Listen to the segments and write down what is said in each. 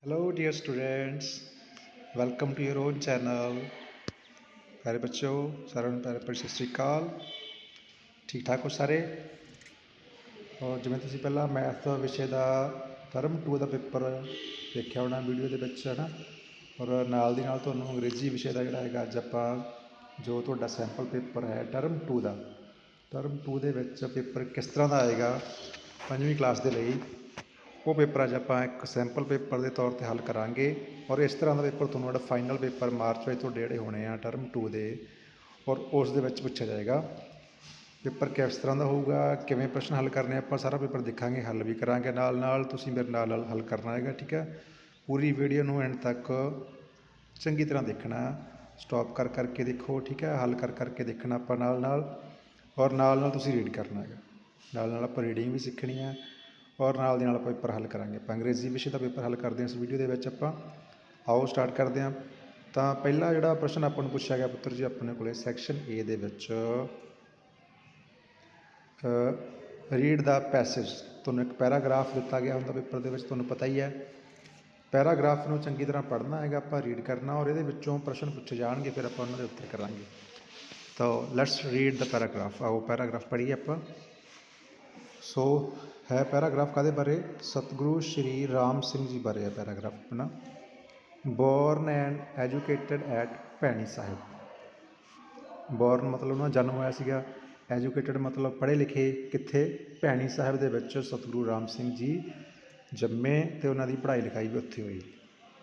Hello, dear students. Welcome to your own channel. प्यारे बच्चों, सारे प्यारे प्यारे सत श्री अकाल। ठीक ठाक हो सारे। और जिवें तुसीं पहला मैथ विषय का टर्म 2 का पेपर देखा होना वीडियो के विच है ना, और नाल दी नाल तुहानूं अंग्रेजी विषय का जिहड़ा हैगा अज आपां जो तुहाडा सैंपल पेपर है टर्म 2 का, टर्म 2 दे विच पेपर किस तरह का आएगा 5वीं क्लास के लिए, वो पेपर अज आप एक सैंपल पेपर के तौर पर हल करांगे। और इस तरह का पेपर तुहानूं जिहड़ा फाइनल पेपर मार्च में तुहाडे जिहड़े होने आ टर्म 2 के, और उस दे विच पूछा जाएगा। पेपर किस तरह का होगा, किवें प्रश्न हल करने, आप सारा पेपर देखांगे, हल भी करांगे नाल नाल, तुसीं मेरे नाल हल करना है। ठीक है, पूरी वीडियो नूं एंड तक चंगी तरह देखना, स्टॉप कर करके देखो। ठीक है, हल कर करके देखना आप नाल नाल, और नाल नाल तुसीं रीड करना है, नाल नाल आप रीडिंग भी सीखनी है, और नाल दी नाल पेपर हल करांगे। आप अंग्रेजी विषय का पेपर हल करते हैं इस वीडियो के विच। आपां आओ स्टार्ट करते हैं। तो पहला जिहड़ा प्रश्न आपां नूं पुछया गया पुत्र जी अपने कोले section A they which read the passage, तुहानूं एक पैराग्राफ दिता गया हुंदा पेपर दे विच, तुहानूं पता ही है। पैराग्राफ नूं चंगी तरह पढ़ना है, आपां रीड करना, और ये विचों प्रश्न पूछे जाएंगे, फिर आपां उन्हां दे उत्तर करांगे। तो लैट्स रीड द पैराग्राफ। आओ पैराग्राफ पढ़िए आपां। सो है पैराग्राफ कादे बारे, सतगुरु श्री राम सिंह जी बारे है पैराग्राफ अपना। बॉर्न एंड एजुकेटेड एट भैनी साहिब। बॉर्न मतलब उन्होंने जन्म होया सीगा, एजुकेटेड मतलब पढ़े लिखे कित्थे, भैनी साहिब दे विच सतगुरु राम सिंह जी जम्मे, तो उन्होंने पढ़ाई लिखाई भी उत्थे हुई,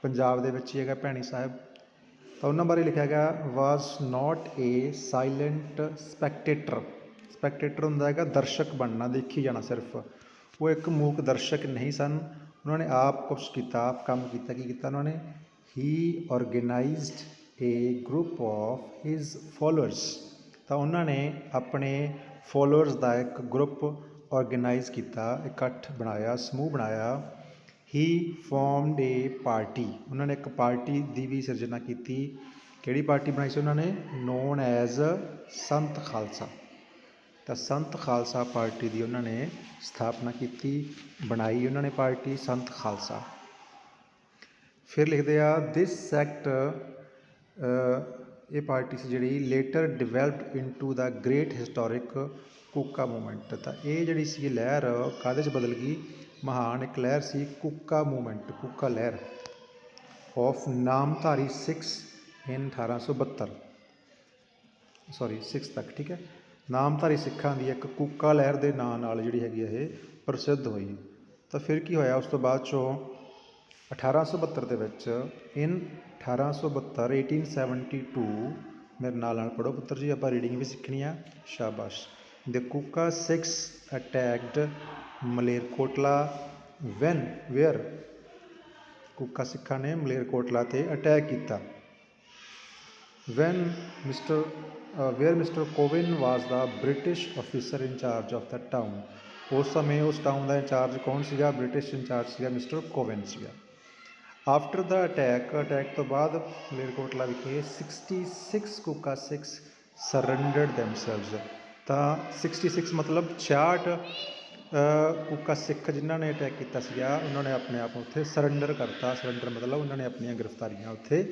पंजाब दे विच ही हैगा भैनी साहिब। तो उन्होंने बारे लिखा गया, वाज नॉट ए साइलेंट स्पैक्टेटर। स्पैक्टेटर होंदा हैगा दर्शक बनना, देखी जाना सिर्फ, वो एक मूक दर्शक नहीं सन। उन्होंने आप कुछ किया, आप काम किया, की किया उन्होंने, he organised a group of his followers. तो उन्होंने अपने फॉलोअर्स का एक ग्रुप ऑर्गेनाइज किया, इकट्ठ बनाया, समूह बनाया। ही फॉर्मड ए पार्टी, उन्होंने एक पार्टी की भी सिरजना की। किहड़ी पार्टी बनाई सी उन्होंने, नोन एज संत खालसा। तो संत खालसा पार्टी की उन्होंने स्थापना की, बनाई उन्होंने पार्टी संत खालसा। फिर लिखते आ, दिस सैक्ट ये पार्टी सी जी later developed into the great historic Kuka movement. तो ये जी सी लहर काहदे च बदल गई, महान एक लहर सी कूका मूवमेंट, कूका लहर of Namdhari six in 1872, sorry 6 तक। ठीक है, नामधारी सिखां की एक कूका लहर के नाम नाल जिहड़ी हैगी ये प्रसिद्ध हुई। तो फिर की होया, उस तो बाद चों 1872 के विच इन 1872 1872, मेरे नाल पढ़ो पुत्र जी, आप रीडिंग भी सीखनी है, शाबाश। The Kuka Sikhs attacked Malerkotla when where, Kuka सिखा ने मलेरकोटला ते अटैक किया। When where Mr Cowan was the British officer in charge of the town. उस समय उस टाउन का इंचार्ज कौन सीगा, ब्रिटिश इंचार्ज सीगा मिस्टर कोविन सीगा। आफ्टर द अटैक तो बाद मलेरकोटला विखे 66 कूका सिक्स सरेंडर्ड दैमसेल्व्स। तो 66 मतलब 66 कूका सिख जिन्होंने अटैक किया, उन्होंने अपने आप उत्थे सरेंडर करता। सरेंडर मतलब उन्होंने अपन गिरफ्तारियां उत्थे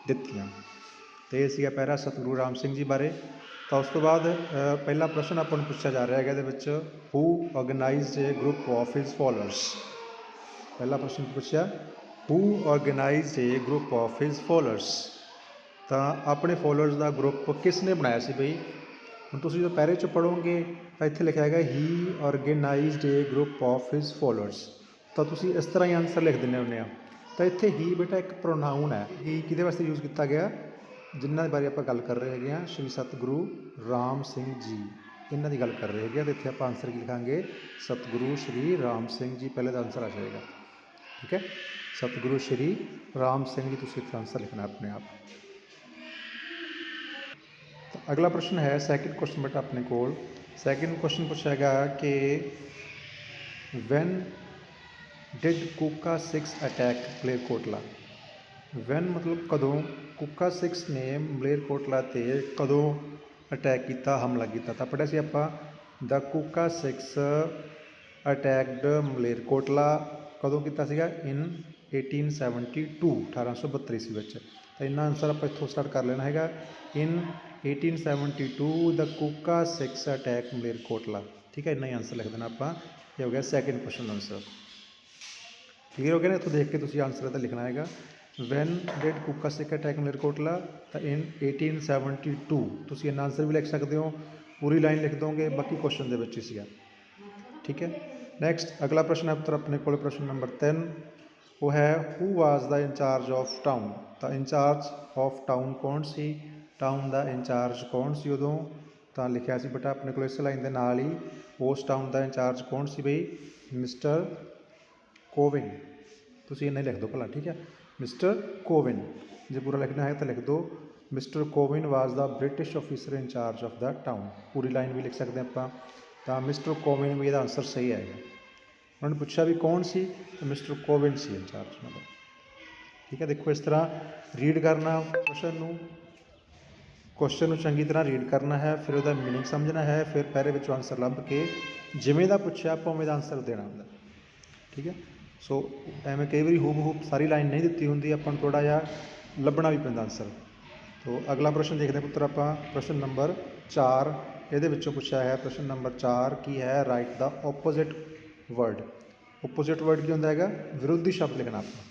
दित्तियां। तो ये सीगा पैरा सतगुरु राम सिंह जी बारे। तो उस तो बाद पहला प्रश्न अपन पूछा जा रहा है ये, who organised a group of his followers. पहला प्रश्न पूछा, who organised a group of his followers. तो अपने फॉलोअर्स का ग्रुप किसने बनाया सी बई। हम तुम जो पैरे च पढ़ोगे तो इत्थे लिखा है he organised a group of his followers. तो तुम इस तरह ही आंसर लिख देने होंगे। तो इत्थे ही बेटा एक प्रोनाउन है, ही किहदे वास्ते यूज़ किया गया, जिन्हों बारे आप गल कर रहे हैं, श्री सतगुरु राम सिंह जी, इन्हों की गल कर रहे हैं। तो इत्थे आप आंसर की लिखांगे, सतगुरु श्री राम सिंह जी, पहले का आंसर आ जाएगा। ठीक है, सतगुरु श्री राम सिंह जी, तुसीं इत्थे आंसर लिखना अपने आप। तो अगला प्रश्न है सैकेंड क्वेश्चन बेटा अपने को सैकेंड क्वेश्चन पूछा गया कि when did Kuka Sikhs attack Malerkotla. When मतलब कदों, कूका सिक्स ने मलेरकोटला ते कदों अटैक किया, हमला किया। तो पढ़िया सी आपां, द कूका सिक्स अटैकड मलेरकोटला कदों किया सीगा, इन 1872 1832 ईस्वी ਵਿੱਚ। ਤਾਂ ਇੰਨਾ ਆਨਸਰ ਆਪਾਂ ਇੱਥੋਂ ਸਟਾਰਟ ਕਰ ਲੈਣਾ ਹੈਗਾ। ਇਨ 1872 ਦ ਕੂਕਾ ਸਿਕਸ ਅਟੈਕ ਮਲੇਰਕੋਟਲਾ। ਠੀਕ ਹੈ, ਇੰਨਾ ਹੀ ਆਨਸਰ ਲਿਖ ਦੇਣਾ ਆਪਾਂ। ਇਹ ਹੋ ਗਿਆ ਸੈਕਿੰਡ ਕੁਐਸਚਨ ਆਨਸਰ। ਕਲੀਅਰ ਹੋ ਗਿਆ ਨਾ? ਇੱਥੋਂ ਦੇਖ ਕੇ ਤੁਸੀਂ ਆਨਸਰ ਇਹਦਾ ਲਿਖਣਾ ਹੈਗਾ। Van did Kuka Sikh attack Malerkotla? ਤਾਂ ਇਨ 1872। ਤੁਸੀਂ ਇੰਨਾ ਆਨਸਰ ਵੀ ਲਿਖ ਸਕਦੇ ਹੋ, ਪੂਰੀ ਲਾਈਨ ਲਿਖ ਦੋਗੇ, ਬਾਕੀ ਕੁਐਸਚਨ ਦੇ ਵਿੱਚ ਹੀ ਸੀਗਾ। ਠੀਕ ਹੈ, ਨੈਕਸਟ ਅਗਲਾ ਪ੍ਰਸ਼ਨ ਹੈ ਪੁੱਤਰ ਆਪਣੇ ਕੋਲ, ਪ੍ਰਸ਼ਨ ਨੰਬਰ 3। ਉਹ ਹੈ ਹੂ ਵਾਜ਼ ਦਾ ਇੰਚਾਰਜ ਆਫ ਟਾਊਨ? ਤਾਂ ਇੰਚਾਰਜ ਆਫ ਟਾਊਨ ਕੌਣ ਸੀ? ਟਾਊਨ ਦਾ ਇੰਚਾਰਜ ਕੌਣ ਸੀ ਉਦੋਂ? ਤਾਂ ਲਿਖਿਆ ਸੀ ਬੇਟਾ ਆਪਣੇ ਕੋਲ ਇਸ ਲਾਈਨ ਦੇ ਨਾਲ ਹੀ, ਉਸ ਟਾਊਨ ਦਾ ਇੰਚਾਰਜ ਕੌਣ ਸੀ ਬਈ? ਮਿਸਟਰ ਕੋਵਿਨ। ਤੁਸੀਂ ਇੰਨਾ ਹੀ ਲਿਖ ਦਿਓ ਭਲਾ। ਠੀਕ ਹੈ, ਮਿਸਟਰ ਕੋਵਿਨ। ਜੇ ਪੂਰਾ ਲਿਖਣਾ ਹੈ ਤਾਂ ਲਿਖ ਦਿਓ Mr Cowan was the British officer in charge of the town. ਪੂਰੀ ਲਾਈਨ ਵੀ ਲਿਖ ਸਕਦੇ ਆਪਾਂ। ਤਾਂ ਮਿਸਟਰ ਕੋਵਿਨ ਵੀ ਇਹਦਾ ਆਨਸਰ ਸਹੀ ਆਏਗਾ। ਉਹਨਾਂ ਨੇ ਪੁੱਛਿਆ ਵੀ ਕੌਣ ਸੀ, ਤਾਂ ਮਿਸਟਰ ਕੋਵਿਨ ਸੀ ਇੰਚਾਰਜ ਉਹਨਾਂ ਦਾ। ਠੀਕ ਹੈ, ਦੇਖੋ ਇਸ ਤਰ੍ਹਾਂ ਰੀਡ ਕਰਨਾ ਕੁਐਸਚਨ ਨੂੰ ਚੰਗੀ ਤਰ੍ਹਾਂ ਰੀਡ ਕਰਨਾ ਹੈ, ਫਿਰ ਉਹਦਾ ਮੀਨਿੰਗ ਸਮਝਣਾ ਹੈ, ਫਿਰ ਪਹਿਰੇ ਵਿੱਚੋਂ ਆਨਸਰ ਲੱਭ ਕੇ ਜਿਵੇਂ ਦਾ ਪੁੱਛਿਆ ਆਪਾਂ ਉਵੇਂ ਦਾ ਆਨਸਰ ਦੇਣਾ ਹੁੰਦਾ। ਠੀਕ ਹੈ, ਸੋ ਐਵੇਂ ਕਈ ਵਾਰੀ ਹੂਬ ਸਾਰੀ ਲਾਈਨ ਨਹੀਂ ਦਿੱਤੀ ਹੁੰਦੀ, ਆਪਾਂ ਨੂੰ ਥੋੜ੍ਹਾ ਜਿਹਾ ਲੱਭਣਾ ਵੀ ਪੈਂਦਾ ਆਨਸਰ। ਤੋ ਅਗਲਾ ਪ੍ਰਸ਼ਨ ਦੇਖਦੇ ਪੁੱਤਰ ਆਪਾਂ, ਪ੍ਰਸ਼ਨ ਨੰਬਰ 4। ਇਹਦੇ ਵਿੱਚੋਂ ਪੁੱਛਿਆ ਹੈ ਪ੍ਰਸ਼ਨ ਨੰਬਰ 4 ਕੀ ਹੈ? ਰਾਈਟ ਦਾ ਓਪੋਜ਼ਿਟ ਵਰਡ। ਓਪੋਜ਼ਿਟ ਵਰਡ ਕੀ ਹੁੰਦਾ ਹੈਗਾ? ਵਿਰੋਧੀ ਸ਼ਬਦ ਲਿਖਣਾ ਆਪਾਂ।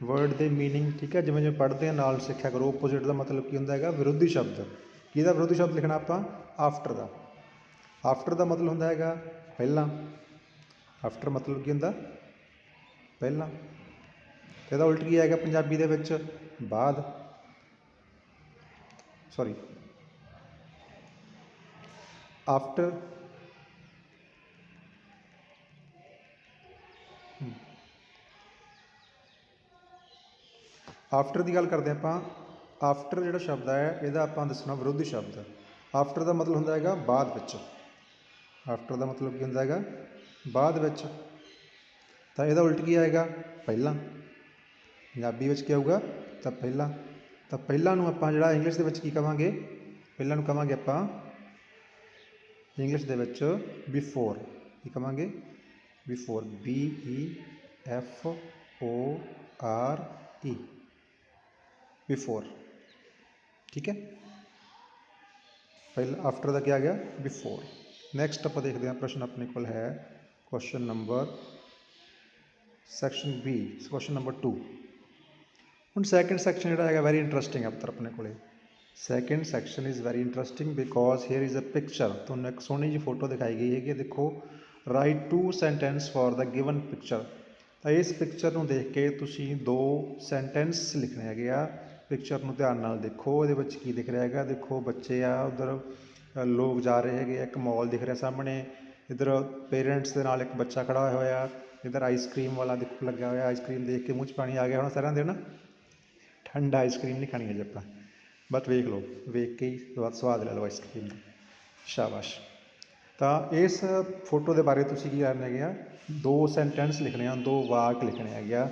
ਵਰਡ ਦੇ ਮੀਨਿੰਗ, ਠੀਕ ਹੈ, ਜਿਵੇਂ ਜਿਵੇਂ ਪੜ੍ਹਦੇ ਹਾਂ ਨਾਲ ਸਿੱਖਿਆ ਕਰੋ। ਓਪੋਜ਼ਿਟ ਦਾ ਮਤਲਬ ਕੀ ਹੁੰਦਾ ਹੈਗਾ? ਵਿਰੋਧੀ ਸ਼ਬਦ। ਕਿਹਦਾ ਵਿਰੋਧੀ ਸ਼ਬਦ ਲਿਖਣਾ ਆਪਾਂ? ਆਫਟਰ ਦਾ। ਆਫਟਰ ਦਾ ਮਤਲਬ ਹੁੰਦਾ ਹੈਗਾ ਪਹਿਲਾਂ। ਆਫਟਰ ਮਤਲਬ ਕੀ ਹੁੰਦਾ? ਪਹਿਲਾਂ। ਇਹਦਾ ਉਲਟ ਕੀ ਆਏਗਾ ਪੰਜਾਬੀ ਦੇ ਵਿੱਚ? ਬਾਅਦ। ਸੌਰੀ, ਆਫਟਰ ਆਫਟਰ ਦੀ ਗੱਲ ਕਰਦੇ ਆਪਾਂ। ਆਫਟਰ ਜਿਹੜਾ ਸ਼ਬਦ ਹੈ ਇਹਦਾ ਆਪਾਂ ਦੱਸਣਾ ਵਿਰੋਧੀ ਸ਼ਬਦ। ਆਫਟਰ ਦਾ ਮਤਲਬ ਹੁੰਦਾ ਹੈਗਾ ਬਾਅਦ ਵਿੱਚ। ਆਫਟਰ ਦਾ ਮਤਲਬ ਕੀ ਹੁੰਦਾ ਹੈਗਾ? ਬਾਅਦ ਵਿੱਚ। ਤਾਂ ਇਹਦਾ ਉਲਟ ਕੀ ਆਏਗਾ? ਪਹਿਲਾਂ। ਪੰਜਾਬੀ ਵਿੱਚ ਕੀ ਆਊਗਾ? ਤਾਂ ਪਹਿਲਾਂ। ਤਾਂ ਪਹਿਲਾਂ ਨੂੰ ਆਪਾਂ ਜਿਹੜਾ ਇੰਗਲਿਸ਼ ਦੇ ਵਿੱਚ ਕੀ ਕਹਾਂਗੇ? ਪਹਿਲਾਂ ਨੂੰ ਕਹਾਂਗੇ ਆਪਾਂ ਇੰਗਲਿਸ਼ ਦੇ ਵਿੱਚ ਬਿਫੋਰ। ਕੀ ਕਹਾਂਗੇ? ਬਿਫੋਰ। BEFORE, before. ਠੀਕ ਹੈ, ਪਹਿਲਾਂ। ਆਫਟਰ ਦਾ ਕੀ ਆ ਗਿਆ? ਬਿਫੋਰ। ਨੈਕਸਟ ਆਪਾਂ ਦੇਖਦੇ ਹਾਂ ਪ੍ਰਸ਼ਨ ਆਪਣੇ ਕੋਲ ਹੈ question number section B, question number 2। ਹੁਣ ਸੈਕਿੰਡ ਸੈਕਸ਼ਨ ਜਿਹੜਾ ਹੈਗਾ ਵੈਰੀ ਇੰਟਰਸਟਿੰਗ ਹੈ ਪੁੱਤਰ ਆਪਣੇ ਕੋਲੇ। Second section is very interesting because here is a picture. ਤੁਹਾਨੂੰ ਇੱਕ ਸੋਹਣੀ ਜਿਹੀ ਫੋਟੋ ਦਿਖਾਈ ਗਈ ਹੈਗੀ, ਦੇਖੋ। Write 2 sentence for the given picture. ਤਾਂ ਇਸ ਪਿਕਚਰ ਨੂੰ ਦੇਖ ਕੇ ਤੁਸੀਂ 2 ਸੈਂਟੈਂਸ ਲਿਖਣੇ ਹੈਗੇ ਆ। ਪਿਕਚਰ ਨੂੰ ਧਿਆਨ ਨਾਲ ਦੇਖੋ, ਇਹਦੇ ਵਿੱਚ ਕੀ ਦਿਖ ਰਿਹਾ ਹੈਗਾ? ਦੇਖੋ ਬੱਚੇ ਆ, ਉੱਧਰ ਲੋਕ ਜਾ ਰਹੇ ਹੈਗੇ ਆ, ਇੱਕ ਮੌਲ ਦਿਖ ਰਿਹਾ ਸਾਹਮਣੇ। ਇੱਧਰ ਪੇਰੈਂਟਸ ਦੇ ਨਾਲ ਇੱਕ ਬੱਚਾ ਖੜਾ ਹੋਇਆ। ਇੱਧਰ ਆਈਸਕ੍ਰੀਮ ਵਾਲਾ ਦੇਖੋ ਲੱਗਿਆ ਹੋਇਆ। ਆਈਸਕ੍ਰੀਮ ਦੇਖ ਕੇ ਮੂੰਹ 'ਚ ਪਾਣੀ ਆ ਗਿਆ ਹੁਣ ਸਾਰਿਆਂ ਦੇ ਨਾ। ਠੰਡਾ ਆਈਸਕ੍ਰੀਮ ਨਹੀਂ ਖਾਣੀ ਅਜੇ ਆਪਾਂ, ਬਟ ਵੇਖ ਲਓ, ਵੇਖ ਕੇ ਹੀ ਸਵਾਦ ਲੈ ਲਓ ਆਈਸਕ੍ਰੀਮ ਦਾ। ਸ਼ਾਬਾਸ਼। ਤਾਂ ਇਸ ਫੋਟੋ ਦੇ ਬਾਰੇ ਤੁਸੀਂ ਕੀ ਕਰਨਾ ਹੈਗੇ ਆ? 2 ਸੈਂਟੈਂਸ ਲਿਖਣੇ ਆ, 2 ਵਾਕ ਲਿਖਣੇ ਹੈਗੇ ਆ।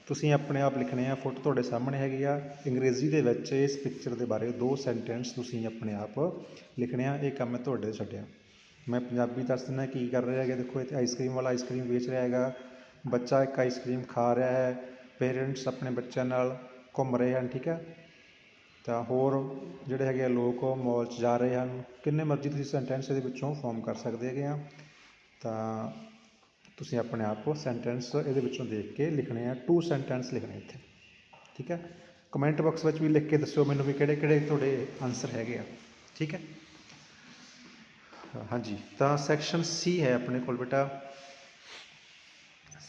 ਤੁਸੀਂ ਆਪਣੇ ਆਪ ਲਿਖਣੇ ਆ। ਫੋਟੋ ਤੁਹਾਡੇ ਸਾਹਮਣੇ ਹੈਗੀ ਆ। ਅੰਗਰੇਜ਼ੀ ਦੇ ਵਿੱਚ ਇਸ ਪਿਕਚਰ ਦੇ ਬਾਰੇ 2 ਸੈਂਟੈਂਸ ਤੁਸੀਂ ਆਪਣੇ ਆਪ ਲਿਖਣੇ ਆ। ਇਹ ਕੰਮ ਮੈਂ ਤੁਹਾਡੇ 'ਤੇ ਛੱਡਿਆ। ਮੈਂ ਪੰਜਾਬੀ ਦੱਸ ਦਿੰਦਾ ਕੀ ਕਰ ਰਿਹਾ ਹੈਗਾ। ਦੇਖੋ ਇੱਥੇ ਆਈਸਕ੍ਰੀਮ ਵਾਲਾ ਆਈਸਕ੍ਰੀਮ ਵੇਚ ਰਿਹਾ ਹੈਗਾ। ਬੱਚਾ ਇੱਕ ਆਈਸਕ੍ਰੀਮ ਖਾ ਰਿਹਾ ਹੈ। ਪੇਰੈਂਟਸ ਆਪਣੇ ਬੱਚਿਆਂ ਨਾਲ ਘੁੰਮ ਰਹੇ ਹਨ। ਠੀਕ ਹੈ, ਤਾਂ ਹੋਰ ਜਿਹੜੇ ਹੈਗੇ ਆ ਲੋਕ ਮੌਲ 'ਚ ਜਾ ਰਹੇ ਹਨ। ਕਿੰਨੇ ਮਰਜ਼ੀ ਤੁਸੀਂ ਸੈਂਟੈਂਸ ਇਹਦੇ ਵਿੱਚੋਂ ਫੋਰਮ ਕਰ ਸਕਦੇ ਹੈਗੇ ਆ। ਤਾਂ ਤੁਸੀਂ ਆਪਣੇ ਆਪ ਸੈਂਟੈਂਸ ਇਹਦੇ ਵਿੱਚੋਂ ਦੇਖ ਕੇ ਲਿਖਣੇ ਆ। 2 ਸੈਂਟੈਂਸ ਲਿਖਣੇ ਇੱਥੇ। ਠੀਕ ਹੈ, ਕਮੈਂਟ ਬਾਕਸ ਵਿੱਚ ਵੀ ਲਿਖ ਕੇ ਦੱਸਿਓ ਮੈਨੂੰ ਵੀ ਕਿਹੜੇ ਕਿਹੜੇ ਤੁਹਾਡੇ ਆਨਸਰ ਹੈਗੇ ਆ। ਠੀਕ ਹੈ, ਹਾਂਜੀ। ਤਾਂ ਸੈਕਸ਼ਨ C ਹੈ ਆਪਣੇ ਕੋਲ ਬੇਟਾ।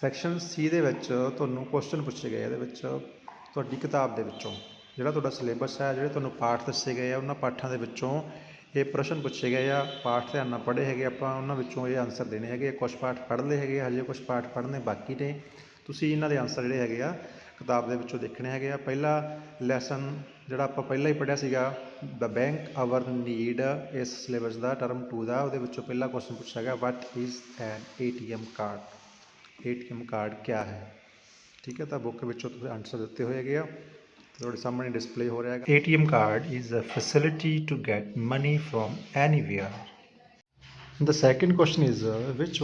ਸੈਕਸ਼ਨ C ਦੇ ਵਿੱਚ ਤੁਹਾਨੂੰ ਕੁਐਸਚਨ ਪੁੱਛੇ ਗਏ। ਇਹਦੇ ਵਿੱਚ ਤੁਹਾਡੀ ਕਿਤਾਬ ਦੇ ਵਿੱਚੋਂ ਜਿਹੜਾ ਤੁਹਾਡਾ ਸਿਲੇਬਸ ਹੈ, ਜਿਹੜੇ ਤੁਹਾਨੂੰ ਪਾਠ ਦੱਸੇ ਗਏ ਆ, ਉਹਨਾਂ ਪਾਠਾਂ ਦੇ ਵਿੱਚੋਂ ਇਹ ਪ੍ਰਸ਼ਨ ਪੁੱਛੇ ਗਏ ਆ। ਪਾਠ ਧਿਆਨ ਨਾਲ ਪੜ੍ਹੇ ਹੈਗੇ ਆਪਾਂ, ਉਹਨਾਂ ਵਿੱਚੋਂ ਇਹ ਆਨਸਰ ਦੇਣੇ ਹੈਗੇ। ਕੁਛ ਪਾਠ ਪੜ੍ਹ ਲਏ ਹੈਗੇ, ਹਜੇ ਕੁਛ ਪਾਠ ਪੜ੍ਹਨੇ ਬਾਕੀ ਨੇ। ਤੁਸੀਂ ਇਹਨਾਂ ਦੇ ਆਨਸਰ ਜਿਹੜੇ ਹੈਗੇ ਆ ਕਿਤਾਬ ਦੇ ਵਿੱਚੋਂ ਦੇਖਣੇ ਹੈਗੇ ਆ। ਪਹਿਲਾ ਲੈਸਨ ਜਿਹੜਾ ਆਪਾਂ ਪਹਿਲਾਂ ਹੀ ਪੜ੍ਹਿਆ ਸੀਗਾ, ਦ ਬੈਂਕ ਆਵਰ ਨੀਡ, ਇਸ ਸਿਲੇਬਸ ਦਾ ਟਰਮ 2 ਦਾ। ਉਹਦੇ ਵਿੱਚੋਂ ਪਹਿਲਾ ਕੁਐਸਚਨ ਪੁੱਛਿਆ ਗਿਆ, what is an ATM card. ATM card ਕਿਆ ਹੈ? ਠੀਕ ਹੈ, ਤਾਂ ਬੁੱਕ ਵਿੱਚੋਂ ਤੁਸੀਂ ਆਨਸਰ ਦਿੱਤੇ ਹੋਏ ਹੈਗੇ ਆ, ਤੁਹਾਡੇ ਸਾਹਮਣੇ ਡਿਸਪਲੇ ਹੋ ਰਿਹਾ ਹੈਗਾ। ATM card is a facility to get money from anywhere. The second question is which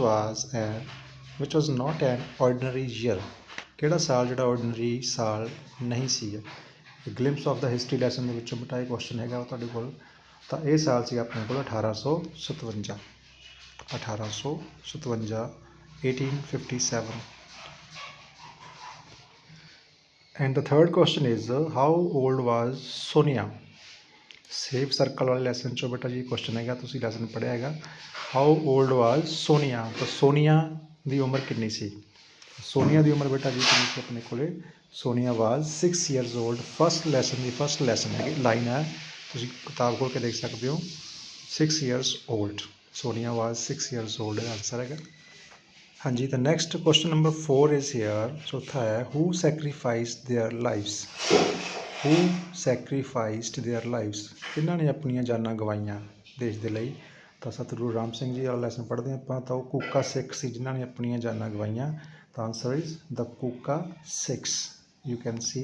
was not an ordinary year। ਕਿਹੜਾ ਸਾਲ ਜਿਹੜਾ ਆਰਡੀਨਰੀ ਸਾਲ ਨਹੀਂ ਸੀ। ਗਲਿੰਪਸ ਆਫ ਦਾ ਹਿਸਟਰੀ ਲੈਸਨ ਦੇ ਵਿੱਚੋਂ ਬੇਟਾ ਇਹ ਕੁਐਸਚਨ ਹੈਗਾ ਤੁਹਾਡੇ ਕੋਲ। ਤਾਂ ਇਹ ਸਾਲ ਸੀ ਆਪਣੇ ਕੋਲ 1857 1857। And the third question is how old was Sonia. Safe circle ਵਾਲੇ ਲੈਸਨ 'ਚੋਂ ਬੇਟਾ ਜੀ ਕੁਐਸਚਨ ਹੈਗਾ, ਤੁਸੀਂ ਲੈਸਨ ਪੜ੍ਹਿਆ ਹੈਗਾ। ਹਾਊ ਓਲਡ ਵਾਜ਼ ਸੋਨੀਆ, ਤਾਂ ਸੋਨੀਆ ਦੀ ਉਮਰ ਕਿੰਨੀ ਸੀ। ਸੋਨੀਆ ਦੀ ਉਮਰ ਬੇਟਾ ਜੀ ਕਿੰਨੀ ਸੀ ਆਪਣੇ ਕੋਲੇ। Sonia was 6 years old। First lesson the first lesson ਹੈਗੀ, ਲਾਈਨ ਹੈ, ਤੁਸੀਂ ਕਿਤਾਬ ਖੋਲ੍ਹ ਕੇ ਦੇਖ ਸਕਦੇ ਹੋ। 6 years old, Sonia was 6 years old ਦਾ ਆਨਸਰ ਹੈਗਾ। ਹਾਂਜੀ, ਤਾਂ next question number 4 is here. ਚੌਥਾ ਹੈ who sacrificed their lives. Who sacrificed their lives, ਕਿਹਨਾਂ ਨੇ ਆਪਣੀਆਂ ਜਾਨਾਂ ਗਵਾਈਆਂ ਦੇਸ਼ ਦੇ ਲਈ। ਤਾਂ ਸਤਿਗੁਰੂ ਰਾਮ ਸਿੰਘ ਜੀ ਵਾਲਾ ਲੈਸਨ ਪੜ੍ਹਦੇ ਆਪਾਂ, ਤਾਂ ਉਹ ਕੂਕਾ ਸਿੱਖ ਸੀ ਜਿਨ੍ਹਾਂ ਨੇ ਆਪਣੀਆਂ ਜਾਨਾਂ ਗਵਾਈਆਂ। The answer is the Kuka Sikhs. You can see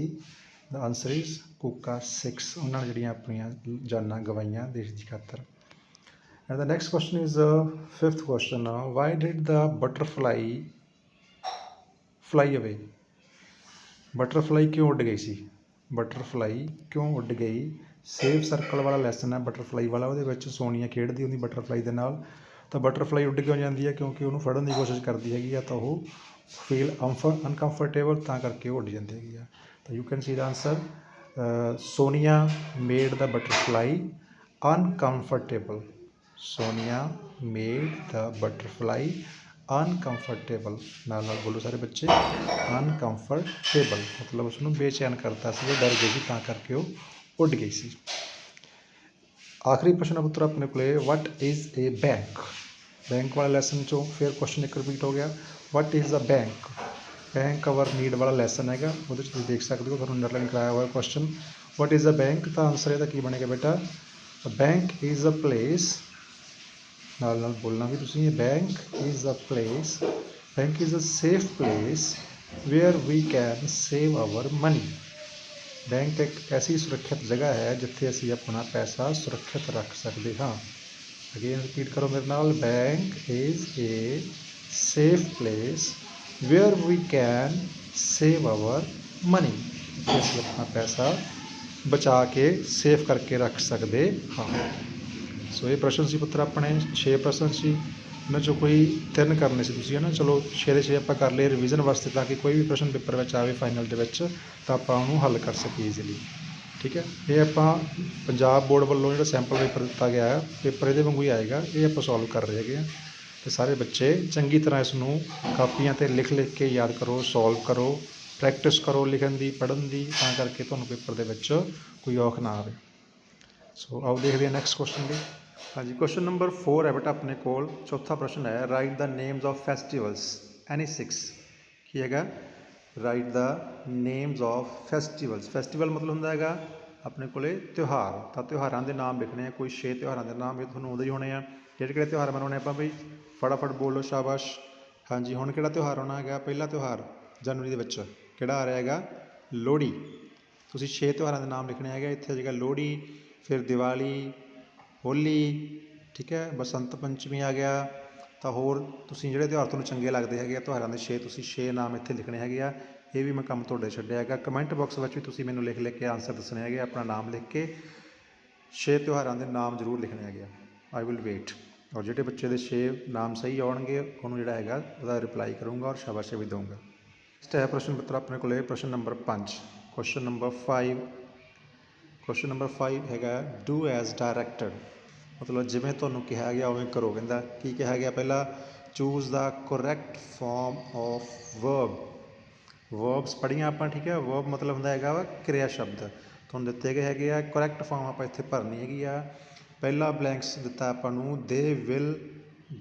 the answer is Kuka Sikhs. ਉਹਨਾਂ ਨੇ ਜਿਹੜੀਆਂ ਆਪਣੀਆਂ ਜਾਨਾਂ ਗਵਾਈਆਂ ਦੇਸ਼ ਦੀ ਖਾਤਰ। And the next question is fifth question. Why did the butterfly fly away? Butterfly ਕਿਉਂ ਉੱਡ ਗਈ ਸੀ। ਬਟਰਫਲਾਈ ਕਿਉਂ ਉੱਡ ਗਈ। ਸੇਫ ਸਰਕਲ ਵਾਲਾ ਲੈਸਨ ਹੈ ਬਟਰਫਲਾਈ ਵਾਲਾ, ਉਹਦੇ ਵਿੱਚ ਸੋਨੀਆ ਖੇਡਦੀ ਹੁੰਦੀ ਬਟਰਫਲਾਈ ਦੇ ਨਾਲ। ਤਾਂ ਬਟਰਫਲਾਈ ਉੱਡ ਕਿਉਂ ਜਾਂਦੀ ਹੈ, ਕਿਉਂਕਿ ਉਹਨੂੰ ਫੜਨ ਦੀ ਕੋਸ਼ਿਸ਼ ਕਰਦੀ ਹੈਗੀ ਆ, ਤਾਂ ਉਹ ਫੀਲ ਅਨਕੰਫਰਟੇਬਲ, ਤਾਂ ਕਰਕੇ ਉਹ ਉੱਡ ਜਾਂਦੀ ਹੈਗੀ ਆ। ਤਾਂ you can see the answer Sonia made the butterfly uncomfortable. Sonia made the butterfly uncomfortable. ਨਾਲ ਨਾਲ ਬੋਲੋ ਸਾਰੇ ਬੱਚੇ, ਅਨਕੰਫਰਟੇਬਲ ਮਤਲਬ ਉਸਨੂੰ ਬੇਚੈਨ ਕਰਤਾ ਸੀ, ਉਹ ਡਰ ਗਈ ਸੀ, ਤਾਂ ਕਰਕੇ ਉਹ ਉੱਡ ਗਈ ਸੀ। ਆਖਰੀ ਪ੍ਰਸ਼ਨ ਪੁੱਤਰ ਆਪਣੇ ਕੋਲੇ what is a bank. Bank ਵਾਲੇ ਲੈਸਨ 'ਚੋਂ ਫਿਰ ਕੁਐਸਚਨ ਇੱਕ ਰਿਪੀਟ ਹੋ ਗਿਆ। What is a bank. Bank our need ਵਾਲਾ ਲੈਸਨ ਹੈਗਾ, ਉਹਦੇ 'ਚ ਤੁਸੀਂ ਦੇਖ ਸਕਦੇ ਹੋ, ਤੁਹਾਨੂੰ ਅੰਡਰਲਾਈਨ ਕਰਾਇਆ ਹੋਇਆ question. What is a bank, ਤਾਂ ਆਨਸਰ ਇਹਦਾ ਕੀ ਬਣੇਗਾ ਬੇਟਾ। ਬੈਂਕ ਇਜ਼ ਅ ਪਲੇਸ, ਨਾਲ ਨਾਲ ਬੋਲਣਾ ਵੀ ਤੁਸੀਂ, bank is a place, bank is a safe place where we can save our money. Bank ਇੱਕ ਐਸੀ ਸੁਰੱਖਿਅਤ ਜਗ੍ਹਾ ਹੈ ਜਿੱਥੇ ਅਸੀਂ ਆਪਣਾ ਪੈਸਾ ਸੁਰੱਖਿਅਤ ਰੱਖ ਸਕਦੇ ਹਾਂ। ਅਗੇਨ ਰਿਪੀਟ ਕਰੋ ਮੇਰੇ ਨਾਲ, bank is a safe place where we can save our money. ਅਸੀਂ ਆਪਣਾ ਪੈਸਾ ਬਚਾ ਕੇ ਸੇਫ ਕਰਕੇ ਰੱਖ ਸਕਦੇ ਹਾਂ। ਸੋ ਇਹ ਪ੍ਰਸ਼ਨ ਸੀ ਪੁੱਤਰ ਆਪਣੇ 6 ਪ੍ਰਸ਼ਨ ਸੀ, ਇਹਨਾਂ 'ਚੋਂ ਕੋਈ 3 ਕਰਨੇ ਸੀ ਤੁਸੀਂ, ਹੈ ਨਾ। ਚਲੋ 6 ਦੇ 6 ਆਪਾਂ ਕਰ ਲਏ ਰਿਵੀਜ਼ਨ ਵਾਸਤੇ, ਤਾਂ ਕਿ ਕੋਈ ਵੀ ਪ੍ਰਸ਼ਨ ਪੇਪਰ ਵਿੱਚ ਆਵੇ ਫਾਈਨਲ ਦੇ ਵਿੱਚ ਤਾਂ ਆਪਾਂ ਉਹਨੂੰ ਹੱਲ ਕਰ ਸਕੀਏ ਈਜ਼ੀਲੀ। ਠੀਕ ਹੈ, ਇਹ ਆਪਾਂ ਪੰਜਾਬ ਬੋਰਡ ਵੱਲੋਂ ਜਿਹੜਾ ਸੈਂਪਲ ਪੇਪਰ ਦਿੱਤਾ ਗਿਆ ਹੈ, ਪੇਪਰ ਇਹਦੇ ਵਾਂਗੂ ਹੀ ਆਏਗਾ, ਇਹ ਆਪਾਂ ਸੋਲਵ ਕਰ ਰਹੇ ਹੈਗੇ ਹਾਂ। ਅਤੇ ਸਾਰੇ ਬੱਚੇ ਚੰਗੀ ਤਰ੍ਹਾਂ ਇਸ ਨੂੰ ਕਾਪੀਆਂ 'ਤੇ ਲਿਖ ਕੇ ਯਾਦ ਕਰੋ, ਸੋਲਵ ਕਰੋ, ਪ੍ਰੈਕਟਿਸ ਕਰੋ ਲਿਖਣ ਦੀ, ਪੜ੍ਹਨ ਦੀ, ਤਾਂ ਕਰਕੇ ਤੁਹਾਨੂੰ ਪੇਪਰ ਦੇ ਵਿੱਚ ਕੋਈ ਔਖ ਨਾ ਆਵੇ। ਸੋ ਆਓ ਦੇਖਦੇ ਹਾਂ ਨੈਕਸਟ ਕੁਐਸਚਨ ਦੀ। ਹਾਂਜੀ, ਕੁਐਸਚਨ ਨੰਬਰ 4 ਹੈ ਬੇਟਾ ਆਪਣੇ ਕੋਲ। ਚੌਥਾ ਪ੍ਰਸ਼ਨ ਹੈ write the names of festivals any 6। ਕੀ ਹੈਗਾ, write the names of festivals. Festival ਮਤਲਬ ਹੁੰਦਾ ਹੈਗਾ ਆਪਣੇ ਕੋਲੇ ਤਿਉਹਾਰ। ਤਾਂ ਤਿਉਹਾਰਾਂ ਦੇ ਨਾਮ ਲਿਖਣੇ ਆ, ਕੋਈ 6 ਤਿਉਹਾਰਾਂ ਦੇ ਨਾਮ ਇਹ ਤੁਹਾਨੂੰ ਆਉਂਦੇ ਹੀ ਹੋਣੇ ਆ। ਕਿਹੜੇ ਕਿਹੜੇ ਤਿਉਹਾਰ ਮਨਾਉਣੇ ਆਪਾਂ ਬਈ, ਫਟਾਫਟ ਬੋਲੋ, ਸ਼ਾਬਾਸ਼। ਹਾਂਜੀ, ਹੁਣ ਕਿਹੜਾ ਤਿਉਹਾਰ ਆਉਣਾ ਹੈਗਾ, ਪਹਿਲਾ ਤਿਉਹਾਰ ਜਨਵਰੀ ਦੇ ਵਿੱਚ ਕਿਹੜਾ ਆ ਰਿਹਾ ਹੈਗਾ, ਲੋਹੜੀ। ਤੁਸੀਂ 6 ਤਿਉਹਾਰਾਂ ਦੇ ਨਾਮ ਲਿਖਣੇ ਹੈਗੇ, ਇੱਥੇ ਜਗ੍ਹਾ ਲੋਹੜੀ, ਫਿਰ ਦੀਵਾਲੀ, ਹੋਲੀ, ਠੀਕ ਹੈ, ਬਸੰਤ ਪੰਚਮੀ ਆ ਗਿਆ। ਤਾਂ ਹੋਰ ਤੁਸੀਂ ਜਿਹੜੇ ਤਿਉਹਾਰ ਤੁਹਾਨੂੰ ਚੰਗੇ ਲੱਗਦੇ ਹੈਗੇ ਆ ਤਿਉਹਾਰਾਂ ਦੇ 6, ਤੁਸੀਂ 6 ਨਾਮ ਇੱਥੇ ਲਿਖਣੇ ਹੈਗੇ ਆ। ਇਹ ਵੀ ਮੈਂ ਕੰਮ ਤੁਹਾਡੇ ਛੱਡਿਆ ਹੈਗਾ। ਕਮੈਂਟ ਬਾਕਸ ਵਿੱਚ ਵੀ ਤੁਸੀਂ ਮੈਨੂੰ ਲਿਖ ਕੇ ਆਨਸਰ ਦੱਸਣੇ ਹੈਗੇ, ਆਪਣਾ ਨਾਮ ਲਿਖ ਕੇ 6 ਤਿਉਹਾਰਾਂ ਦੇ ਨਾਮ ਜ਼ਰੂਰ ਲਿਖਣੇ ਹੈਗੇ ਆ। I will wait. ਔਰ ਜਿਹੜੇ ਬੱਚੇ ਦੇ 6 ਨਾਮ ਸਹੀ ਆਉਣਗੇ ਉਹਨੂੰ ਜਿਹੜਾ ਹੈਗਾ ਉਹਦਾ ਰਿਪਲਾਈ ਕਰੂੰਗਾ ਔਰ ਸ਼ਾਬਾਸ਼ ਵੀ ਦਊਂਗਾ। ਨੈਕਸਟ ਹੈ ਪ੍ਰਸ਼ਨ ਪੱਤਰ ਆਪਣੇ ਕੋਲ ਪ੍ਰਸ਼ਨ number 5। Question number 5, question number 5 ਹੈਗਾ ਡੂ ਐਜ਼ ਡਾਇਰੈਕਟਡ। ਮਤਲਬ ਜਿਵੇਂ ਤੁਹਾਨੂੰ ਕਿਹਾ ਗਿਆ ਉਵੇਂ ਕਰੋ। ਕਹਿੰਦਾ ਕੀ ਕਿਹਾ ਗਿਆ, ਪਹਿਲਾਂ choose the correct farm of verb. Verbs ਪੜ੍ਹੀਆਂ ਆਪਾਂ, ਠੀਕ ਹੈ। ਵਰਬ ਮਤਲਬ ਹੁੰਦਾ ਹੈਗਾ ਵਾ ਕਿਰਿਆ ਸ਼ਬਦ, ਤੁਹਾਨੂੰ ਦਿੱਤੇ ਗਏ ਹੈਗੇ ਆ। ਕਰੈਕਟ ਫਾਰਮ ਆਪਾਂ ਇੱਥੇ ਭਰਨੀ ਹੈਗੀ ਆ। ਪਹਿਲਾ ਬਲੈਂਕਸ ਦਿੱਤਾ ਆਪਾਂ ਨੂੰ, they will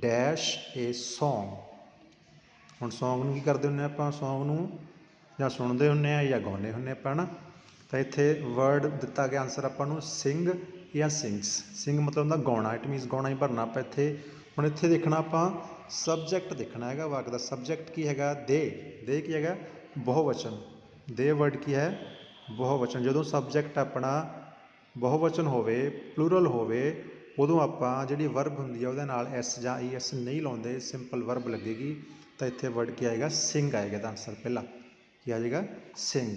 dash A song. ਹੁਣ ਸੌਂਗ ਨੂੰ ਕੀ ਕਰਦੇ ਹੁੰਦੇ ਆਪਾਂ, ਸੌਂਗ ਨੂੰ ਜਾਂ ਸੁਣਦੇ ਹੁੰਦੇ ਹਾਂ ਜਾਂ ਗਾਉਂਦੇ ਹੁੰਦੇ ਆਪਾਂ, ਹੈ ਨਾ। ਤਾਂ ਇੱਥੇ ਵਰਡ ਦਿੱਤਾ ਗਿਆ ਆਨਸਰ ਆਪਾਂ ਨੂੰ ਸਿੰਗ ਜਾਂ ਸਿੰਗਸ। ਸਿੰਗ ਮਤਲਬ ਹੁੰਦਾ ਗਾਉਣਾ, ਇਟ ਮੀਨਸ ਗਾਉਣਾ ਹੀ ਭਰਨਾ ਆਪਾਂ ਇੱਥੇ। ਹੁਣ ਇੱਥੇ ਦੇਖਣਾ ਆਪਾਂ ਸਬਜੈਕਟ ਦੇਖਣਾ ਹੈਗਾ ਵਾਕ ਦਾ। ਸਬਜੈਕਟ ਕੀ ਹੈਗਾ, ਦੇ। ਦੇ ਕੀ ਹੈਗਾ, ਬਹੁਵਚਨ। ਦੇ ਵਰਡ ਕੀ ਹੈ, ਬਹੁਵਚਨ। ਜਦੋਂ ਸਬਜੈਕਟ ਆਪਣਾ ਬਹੁਵਚਨ ਹੋਵੇ, ਪਲੂਰਲ ਹੋਵੇ, ਉਦੋਂ ਆਪਾਂ ਜਿਹੜੀ ਵਰਬ ਹੁੰਦੀ ਆ ਉਹਦੇ ਨਾਲ ਐਸ ਜਾਂ ਈ ਐਸ ਨਹੀਂ ਲਾਉਂਦੇ, ਸਿੰਪਲ ਵਰਬ ਲੱਗੇਗੀ। ਤਾਂ ਇੱਥੇ ਵਰਡ ਕੀ ਆਏਗਾ, ਸਿੰਗ ਆਏਗਾ ਇਹਦਾ ਆਨਸਰ ਪਹਿਲਾ। ਕੀ ਆ ਜਾਏਗਾ ਸਿੰਘ।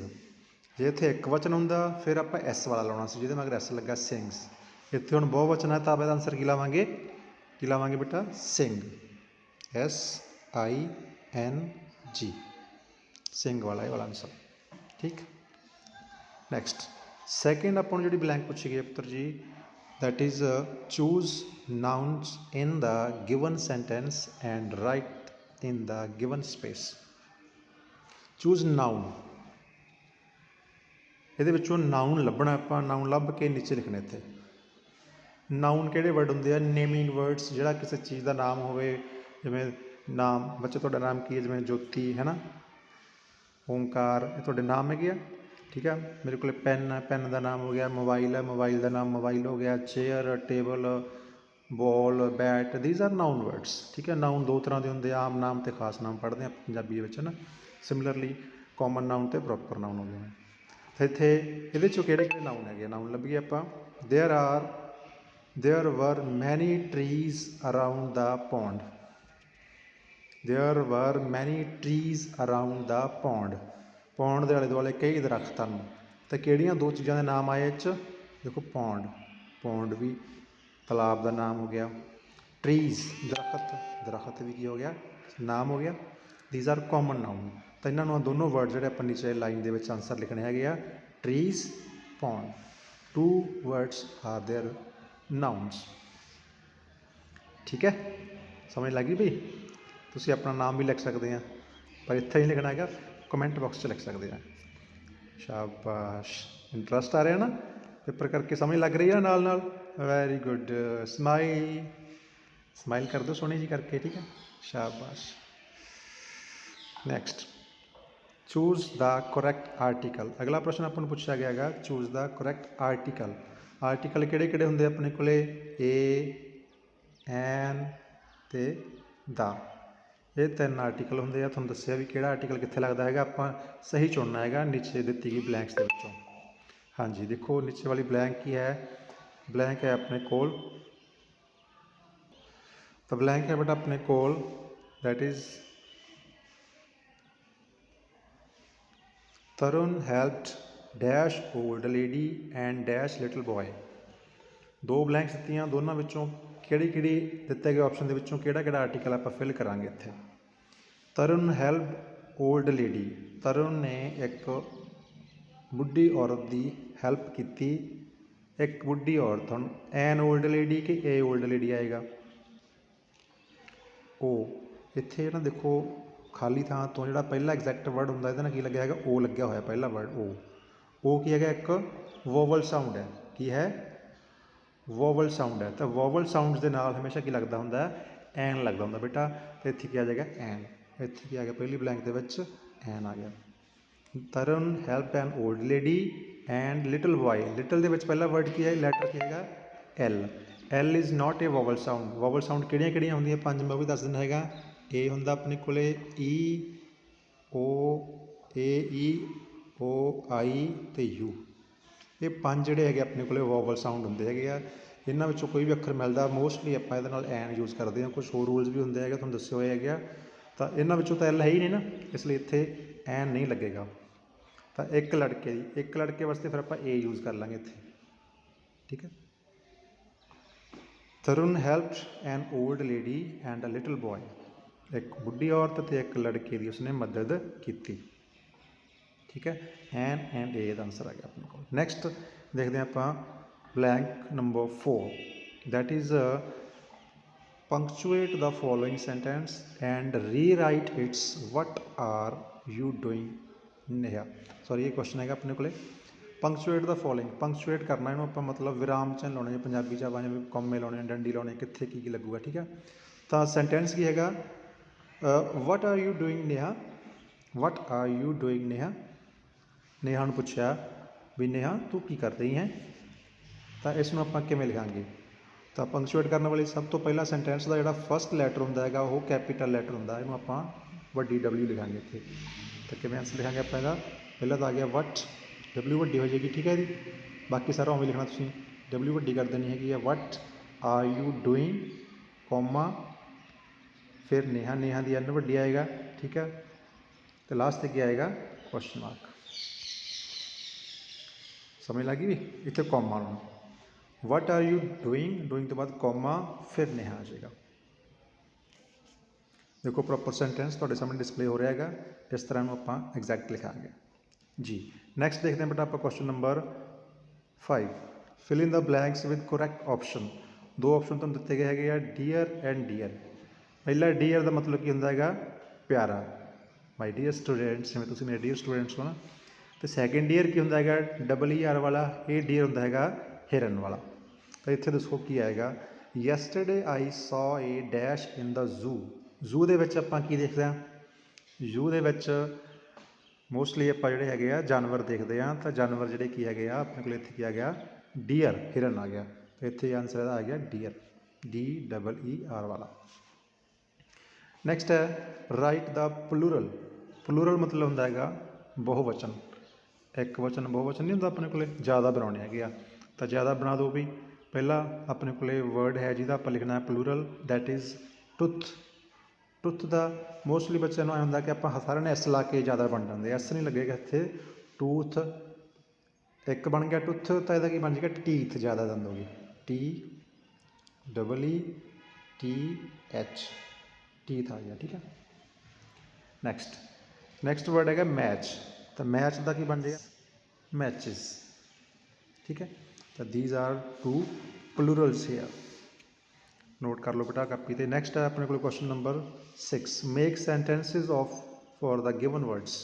ਜੇ ਇੱਥੇ ਇੱਕ ਵਚਨ ਹੁੰਦਾ ਫਿਰ ਆਪਾਂ ਐਸ ਵਾਲਾ ਲਾਉਣਾ ਸੀ, ਜਿਹਦੇ ਮਗਰ ਐਸ ਲੱਗਾ ਸਿੰਗਸ। ਇੱਥੇ ਹੁਣ ਬਹੁ ਵਚਨ ਹੈ ਤਾਂ ਆਪਾਂ ਇਹਦਾ ਆਨਸਰ ਕੀ ਲਾਵਾਂਗੇ ਬੇਟਾ ਸਿੰਘ, SING, ਸਿੰਘ ਵਾਲਾ ਇਹ ਵਾਲਾ ਆਨਸਰ। ਠੀਕ। ਨੈਕਸਟ ਸੈਕਿੰਡ ਆਪਾਂ ਨੂੰ ਜਿਹੜੀ ਬਲੈਂਕ ਪੁੱਛੀ ਗਈ ਹੈ ਪੁੱਤਰ ਜੀ, that is choose nouns in the given sentence and write in the given space. choose noun, ਇਹਦੇ ਵਿੱਚੋਂ ਨਾਊਨ ਲੱਭਣਾ ਆਪਾਂ, ਨਾਊਨ ਲੱਭ ਕੇ ਨੀਚੇ ਲਿਖਣਾ। ਇੱਥੇ ਨਾਊਨ ਕਿਹੜੇ ਵਰਡ ਹੁੰਦੇ ਆ, ਨੇਮਿੰਗ ਵਰਡਸ, ਜਿਹੜਾ ਕਿਸੇ ਚੀਜ਼ ਦਾ ਨਾਮ ਹੋਵੇ, ਜਿਵੇਂ ਨਾਮ ਬੱਚੇ ਤੁਹਾਡਾ ਨਾਮ ਕੀ ਹੈ, ਜਿਵੇਂ ਜੋਤੀ ਹੈ ਨਾ, ਓਂਕਾਰ, ਇਹ ਤੁਹਾਡੇ ਨਾਮ ਹੈਗੇ ਆ। ਠੀਕ ਹੈ, ਮੇਰੇ ਕੋਲ ਪੈਨ ਹੈ, ਪੈਨ ਦਾ ਨਾਮ ਹੋ ਗਿਆ, ਮੋਬਾਈਲ ਹੈ, ਮੋਬਾਈਲ ਦਾ ਨਾਮ ਮੋਬਾਈਲ ਹੋ ਗਿਆ, chair, table, ball, bat, these are noun words. ਠੀਕ ਹੈ, ਨਾਊਨ ਦੋ ਤਰ੍ਹਾਂ ਦੇ ਹੁੰਦੇ, ਆਮ ਨਾਮ ਅਤੇ ਖਾਸ ਨਾਮ ਪੜ੍ਹਦੇ ਆਪਾਂ ਪੰਜਾਬੀ ਦੇ ਵਿੱਚ ਹੈ ਨਾ। ਸਿਮਿਲਰਲੀ ਕਾਮਨ ਨਾਊਨ ਅਤੇ ਪ੍ਰੋਪਰ ਨਾਊਨ ਹੋ ਗਏ। ਤਾਂ ਇੱਥੇ ਇਹਦੇ 'ਚੋਂ ਕਿਹੜੇ ਕਿਹੜੇ ਨਾਊਨ ਹੈਗੇ, ਨਾਊਨ ਲੱਭੀਏ ਆਪਾਂ। there were many trees around the pond. there were many trees around the pond. Pound ਦੇ ਆਲੇ ਦੁਆਲੇ ਕਈ ਦਰੱਖਤ ਹਨ। ਤਾਂ ਕਿਹੜੀਆਂ ਦੋ ਚੀਜ਼ਾਂ ਦੇ ਨਾਮ ਆਏ ਇਹ 'ਚ, ਦੇਖੋ ਪੌਂਡ, ਪੌਂਡ ਵੀ ਤਲਾਬ ਦਾ ਨਾਮ ਹੋ ਗਿਆ, ਟਰੀਜ਼ ਦਰੱਖਤ, ਦਰੱਖਤ ਵੀ ਕੀ ਹੋ ਗਿਆ ਨਾਮ ਹੋ ਗਿਆ। These are common noun. ਤਾਂ ਇਹਨਾਂ ਨੂੰ ਦੋਨੋਂ ਵਰਡ ਜਿਹੜੇ ਆਪਾਂ ਨੀਚੇ ਲਾਈਨ ਦੇ ਵਿੱਚ ਆਨਸਰ ਲਿਖਣੇ ਹੈਗੇ ਆ, trees, pond, 2 words are there nouns. ਠੀਕ ਹੈ, ਸਮਝ ਲੱਗ ਗਈ ਬਈ। ਤੁਸੀਂ ਆਪਣਾ ਨਾਮ ਵੀ ਲਿਖ ਸਕਦੇ ਆ, ਪਰ ਇੱਥੇ ਨਹੀਂ ਲਿਖਣਾ ਹੈਗਾ, ਕਮੈਂਟ ਬਾਕਸ 'ਚ ਲਿਖ ਸਕਦੇ ਆ। ਸ਼ਾਬਾਸ਼, ਇੰਟਰਸਟ ਆ ਰਿਹਾ ਨਾ ਪੇਪਰ ਕਰਕੇ, ਸਮਝ ਲੱਗ ਰਹੀ ਆ ਨਾਲ ਨਾਲ। ਵੈਰੀ ਗੁੱਡ, ਸਮਾਈਲ, ਸਮਾਈਲ ਕਰ ਦਿਓ ਸੋਹਣੀ ਜੀ ਕਰਕੇ। ਠੀਕ ਹੈ, ਸ਼ਾਬਾਸ਼। Next choose the correct article. ਅਗਲਾ ਪ੍ਰਸ਼ਨ ਆਪਾਂ ਨੂੰ ਪੁੱਛਿਆ ਗਿਆ ਹੈਗਾ, choose the correct article. Article ਕਿਹੜੇ ਕਿਹੜੇ ਹੁੰਦੇ ਆਪਣੇ ਕੋਲ, ਏ, ਐਨ ਅਤੇ ਦਾ, ਇਹ 3 ਆਰਟੀਕਲ ਹੁੰਦੇ ਆ। ਤੁਹਾਨੂੰ ਦੱਸਿਆ ਵੀ ਕਿਹੜਾ ਆਰਟੀਕਲ ਕਿੱਥੇ ਲੱਗਦਾ ਹੈਗਾ, ਆਪਾਂ ਸਹੀ ਚੁਣਨਾ ਹੈਗਾ ਨੀਚੇ ਦਿੱਤੀ ਗਈ ਬਲੈਂਕਸ ਦੇ ਵਿੱਚੋਂ। ਹਾਂਜੀ ਦੇਖੋ ਨੀਚੇ ਵਾਲੀ ਬਲੈਂਕ ਕੀ ਹੈ, ਬਲੈਂਕ ਹੈ ਆਪਣੇ ਕੋਲ, ਤਾਂ ਬਲੈਂਕ ਹੈ ਬੇਟਾ ਆਪਣੇ ਕੋਲ, that is Tarun helped dash old lady and dash little boy. ਦੋ ਬਲੈਂਕਸ ਦਿੱਤੀਆਂ, ਦੋਨਾਂ ਵਿੱਚੋਂ ਕਿਹੜੀ ਕਿਹੜੀ ਦਿੱਤੇ ਗਏ ਆਪਸ਼ਨ ਦੇ ਵਿੱਚੋਂ ਕਿਹੜਾ ਕਿਹੜਾ ਆਰਟੀਕਲ ਆਪਾਂ ਫਿਲ ਕਰਾਂਗੇ ਇੱਥੇ। Tarun help old lady, Tarun ਨੇ ਇੱਕ ਬੁੱਢੀ ਔਰਤ ਦੀ ਹੈਲਪ ਕੀਤੀ, ਇੱਕ ਬੁੱਢੀ ਔਰਤ। ਹੁਣ ਐਨ ਓਲਡ ਲੇਡੀ ਕਿ ਏ ਓਲਡ ਲੇਡੀ ਆਏਗਾ, ਉਹ ਇੱਥੇ ਨਾ ਦੇਖੋ ਖਾਲੀ ਥਾਂ ਤੋਂ ਜਿਹੜਾ ਪਹਿਲਾ ਐਗਜ਼ੈਕਟ ਵਰਡ ਹੁੰਦਾ ਇਹਦੇ ਨਾਲ ਕੀ ਲੱਗਿਆ ਹੈਗਾ, ਓ ਲੱਗਿਆ ਹੋਇਆ ਪਹਿਲਾ ਵਰਡ, ਉਹ ਕੀ ਹੈਗਾ ਇੱਕ ਵੋਵਲ ਸਾਊਂਡ ਹੈ। ਕੀ ਹੈ, ਵੋਵਲ ਸਾਊਂਡ ਹੈ। ਤਾਂ ਵੋਵਲ ਸਾਊਂਡਸ ਦੇ ਨਾਲ ਹਮੇਸ਼ਾ ਕੀ ਲੱਗਦਾ ਹੁੰਦਾ, ਐਨ ਲੱਗਦਾ ਹੁੰਦਾ ਬੇਟਾ। ਅਤੇ ਇੱਥੇ ਕੀ ਆ ਜਾਏਗਾ ਐਨ, ਇੱਥੇ ਕੀ ਆ ਗਿਆ ਪਹਿਲੀ ਬਲੈਂਕ ਦੇ ਵਿੱਚ ਐਨ ਆ ਗਿਆ। Tarun help N old lady and little boy, little ਦੇ ਵਿੱਚ ਪਹਿਲਾ ਵਰਡ ਕੀ ਹੈ, ਲੈਟਰ ਕੀ ਹੈਗਾ L. L is not A vowel sound. Vowel sound ਕਿਹੜੀਆਂ ਕਿਹੜੀਆਂ ਹੁੰਦੀਆਂ 5 ਮੈਂ ਉਹ ਵੀ ਦੱਸ ਦਿੰਦਾ ਹੈਗਾ। ਏ ਹੁੰਦਾ ਆਪਣੇ ਕੋਲ ਈ, ਓ, ਏ ਈ, ਓ ਆਈ ਅਤੇ ਯੂ, ਇਹ 5 ਜਿਹੜੇ ਹੈਗੇ ਆਪਣੇ ਕੋਲ ਵੋਵਲ ਸਾਊਂਡ ਹੁੰਦੇ ਹੈਗੇ ਆ। ਇਹਨਾਂ ਵਿੱਚੋਂ ਕੋਈ ਵੀ ਅੱਖਰ ਮਿਲਦਾ ਮੋਸਟਲੀ ਆਪਾਂ ਇਹਦੇ ਨਾਲ ਐਨ ਯੂਜ਼ ਕਰਦੇ ਹਾਂ, ਕੁਛ ਹੋਰ ਰੂਲਸ ਵੀ ਹੁੰਦੇ ਹੈਗੇ ਤੁਹਾਨੂੰ ਦੱਸੇ ਹੋਏ ਹੈਗੇ ਆ। ਤਾਂ ਇਹਨਾਂ ਵਿੱਚੋਂ ਤਾਂ ਐਲ ਹੈ ਹੀ ਨਹੀਂ ਨਾ, ਇਸ ਲਈ ਇੱਥੇ ਐਨ ਨਹੀਂ ਲੱਗੇਗਾ। ਤਾਂ ਇੱਕ ਲੜਕੇ ਦੀ, ਇੱਕ ਲੜਕੇ ਵਾਸਤੇ ਫਿਰ ਆਪਾਂ ਏ ਯੂਜ਼ ਕਰ ਲਾਂਗੇ ਇੱਥੇ। ਠੀਕ ਹੈ, Tarun helped an old lady and a little boy, ਇੱਕ ਬੁੱਢੀ ਔਰਤ ਅਤੇ ਇੱਕ ਲੜਕੇ ਦੀ ਉਸਨੇ ਮਦਦ ਕੀਤੀ। ਠੀਕ ਹੈ, ਐਨ ਐਂਡ ਏ ਦਾ ਆਨਸਰ ਆ ਗਿਆ ਆਪਣੇ ਕੋਲ। ਨੈਕਸਟ ਦੇਖਦੇ ਹਾਂ ਆਪਾਂ blank number 4, that is punctuate the following sentence and rewrite its what are you doing Neha. Sorry ਇਹ ਕੁਐਸਚਨ ਹੈਗਾ ਆਪਣੇ ਕੋਲੇ, ਪੰਕਚੁਏਟ ਦਾ ਫੋਲੋਇੰਗ, ਪੰਕਚੁਏਟ ਕਰਨਾ ਇਹਨੂੰ ਆਪਾਂ ਮਤਲਬ ਵਿਰਾਮ ਚਿੰਨ੍ਹ ਲਾਉਣੇ, ਜੇ ਪੰਜਾਬੀ 'ਚ ਆਪਾਂ ਜਿਵੇਂ ਕੌਮੇ ਲਾਉਣੇ, ਡੰਡੀ ਲਾਉਣੇ, ਕਿੱਥੇ ਕੀ ਕੀ ਲੱਗੂਗਾ। ਠੀਕ ਹੈ, ਤਾਂ ਸੈਂਟੈਂਸ ਕੀ ਹੈਗਾ, ਵਟ are you doing Neha, what are you doing Neha. Neha ਨੂੰ ਪੁੱਛਿਆ ਵੀ ਨੇਹਾ ਤੂੰ ਕੀ ਕਰ ਰਹੀ ਹੈ, ਤਾਂ ਇਸ ਨੂੰ ਆਪਾਂ ਕਿਵੇਂ ਲਿਖਾਂਗੇ। ਤਾਂ ਪੰਕਚੁਏਟ ਕਰਨ ਵਾਲੀ ਸਭ ਤੋਂ ਪਹਿਲਾਂ ਸੈਂਟੈਂਸ ਦਾ ਜਿਹੜਾ ਫਸਟ ਲੈਟਰ ਹੁੰਦਾ ਹੈਗਾ ਉਹ ਕੈਪੀਟਲ ਲੈਟਰ ਹੁੰਦਾ, ਇਹਨੂੰ ਆਪਾਂ ਵੱਡੀ W ਲਿਖਾਂਗੇ ਇੱਥੇ। ਤਾਂ ਕਿਵੇਂ ਆਂਸਰ ਲਿਖਾਂਗੇ ਆਪਾਂ ਇਹਦਾ, ਪਹਿਲਾਂ ਤਾਂ ਆ ਗਿਆ ਵਟ, W ਵੱਡੀ ਹੋ ਜਾਏਗੀ। ਠੀਕ ਹੈ ਜੀ, ਬਾਕੀ ਸਾਰਾ ਉਵੇਂ ਲਿਖਣਾ ਤੁਸੀਂ, W ਵੱਡੀ ਕਰ ਦੇਣੀ ਹੈਗੀ ਆ, ਵਟ ਆਰ ਯੂ ਡੂਇੰਗ ਕੋਮਾ, ਫਿਰ ਨੇਹਾ, ਨੇਹਾ ਦੀ N ਵੱਡੀ ਆਏਗਾ। ਠੀਕ ਹੈ, ਅਤੇ ਲਾਸਟ 'ਤੇ ਕੀ ਆਏਗਾ क्वेश्चन मार्क। समझ लगी भी इतने कॉमा लाना। What are you doing, doing तो बाद कॉमा फिर नेहा आ जाएगा। देखो प्रॉपर सेंटेंस तुहाडे सामने डिस्प्ले हो रहा है, इस तरह आप एग्जैक्ट लिखांगे जी। नैक्सट देखते हैं बेटा आप question number 5। Fill in the blanks with correct option. दो ऑप्शन तुहानूं दिते गए हैं डियर एंड डियर। पहला डियर का मतलब की होंदा है प्यारा, माई डियर स्टूडेंट्स, जिवें तुसीं मेरे डियर स्टूडेंट्स हो ना। तो सैकेंड डियर की होंदा है ER वाला, ये डियर होंदा है हिरन वाला। तो इत्थे दसो की आएगा, yesterday I saw a dash in the zoo. Zoo दे विच आपां की देखते हैं, जू दे विच मोस्टली आप जोड़े है जानवर देखते हैं, तो जानवर जोड़े की है अपने को इत्थे की आ गया डियर, हिरन आ गया। तो इत्थे आंसर आ गया डियर, DEER वाला। नैक्सट है राइट द प्लूरल। प्लूरल मतलब होंदा है बहुवचन, एक वचन बहुवचन नहीं होंदा अपने को ज़्यादा बनाने है, तो ज़्यादा बना दो भी। पहला अपने को वर्ड है जिहदा आपां लिखना है plural, that is tooth. Tooth का मोस्टली बच्चों को होंदा कि आप सारे ने एस ला के ज़्यादा बन जाते, एस नहीं लगेगा इत्थे। टूथ एक बन गया टुथ, तो यदा की बन जाएगा टीथ, ज़्यादा दंद हो गई TEETH, टीथ आ गया, ठीक है। नैक्सट वर्ड है मैच। तो मैच का की बन जाएगा मैचिज, ठीक है। तो these are 2 plurals here, note कर लो बेटा कापी ते। नैक्सट है अपने को question number 6। Make sentences of for the given words.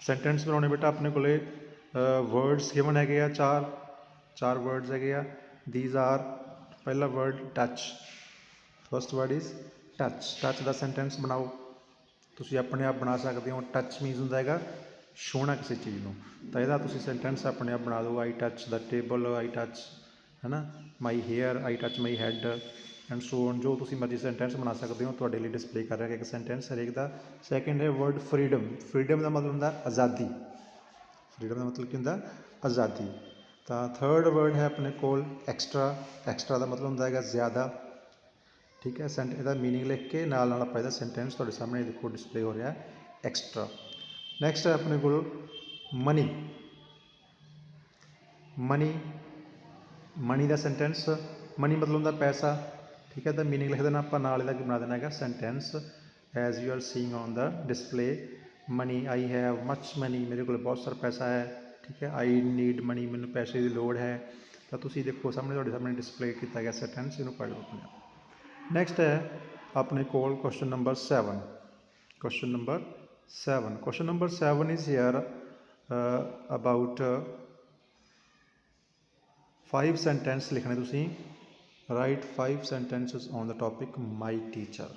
Sentence बनाने बेटा अपने को वर्ड्स गिवन है चार वर्ड्स है। दीज आर, पहला word touch, first word is touch. Touch का सेंटेंस बनाओ, तुसी अपने आप बना सकते हो। टच मीनस होंदा है छूना किसी चीज़ को, तो यदा तुसी सेंटेंस अपने आप बना दो। I touch the table, I touch है ना my hair, I touch my head and so on. जो तुसी मर्जी सेंटेंस बना सकते हो, तुहाडे लिए डिस्प्ले कर रहा है एक सेंटेंस हरेक का। सैकेंड है वर्ड फ्रीडम। फ्रीडम का मतलब होंदा आज़ादी, फ्रीडम का मतलब की होंदा आज़ादी। तो थर्ड वर्ड है अपने कोल एक्सट्रा। एक्सट्रा का मतलब होंदा है ज़्यादा, ठीक है। इसका मीनिंग लिख के नाल नाल आपां सेंटेंस तुहाडे सामने देखो डिस्प्ले हो रहा है एक्सट्रा। नैक्सट है अपने को मनी। मनी, मनी का सेंटेंस, मनी मतलब होंदा पैसा, ठीक है। तो मीनिंग लिख देना आपां, नाल इहदा बना देना है sentence as you are seeing on the display. Money, I have much money, मेरे को बहुत सारा पैसा है, ठीक है। आई नीड मनी, मैनूं पैसे की लोड़ है। तो तुसीं देखो सामने तुहाडे सामने डिस्प्ले किया गया सेंटेंस, इहनूं पढ़ लो अपने। नैक्सट है अपने कोल question number 7। Question number 7, question number 7 is here about 5 sentence लिखने तुसीं। Write 5 sentences on the topic my teacher.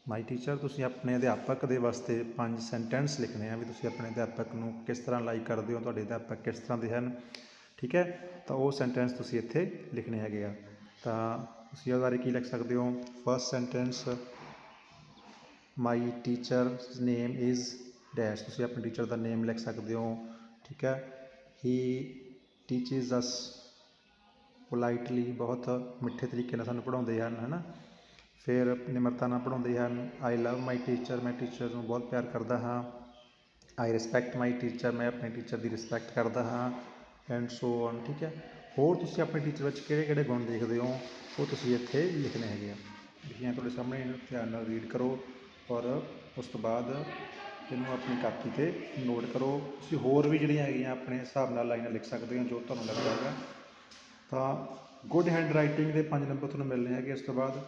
My teacher तुसीं अपने अध्यापक के वास्ते 5 सेंटेंस लिखने हैं भी तुसीं अपने अध्यापक नूं किस तरह लाइक करते हो, तुहाडे अध्यापक किस तरह के हैं, ठीक है। तो वो सेंटेंस तुसीं इत्थे लिखने है। तो तुसीं इहदे बारे की लिख सकते हो। First sentence my teacher name is dash, तुसीं अपने टीचर का नेम लिख सकते हो, ठीक है। ही टीचिज अस पोलाइटली, बहुत मिठे तरीके नाल सानूं पढ़ाउंदे हन, है ना। फिर निमरता नाल पढ़ाउंदे हन। आई लव माई टीचर, मैं टीचर नूं बहुत प्यार करदा हाँ। आई रिस्पैक्ट माई टीचर, मैं अपने टीचर की रिस्पैक्ट करदा हाँ एंड सो ऑन, ठीक है। होर तुसीं अपने टीचर विच किहड़े-किहड़े गुण देखदे हो, वो तुसीं इत्थे लिखने है। लिखियां तुहाडे सामने, इन्हूं ध्यान नाल रीड करो और उस तो बाद इन्हूं अपनी कापी ते नोट करो। तुसीं होर भी जिहड़ियां हैगियां अपने हिसाब नाल लाइनां लिख सकदे हो जो तुहानूं लगदा है। तो गुड हैंड राइटिंग के 5 नंबर तुहानूं मिलने हैं। इस तो बाद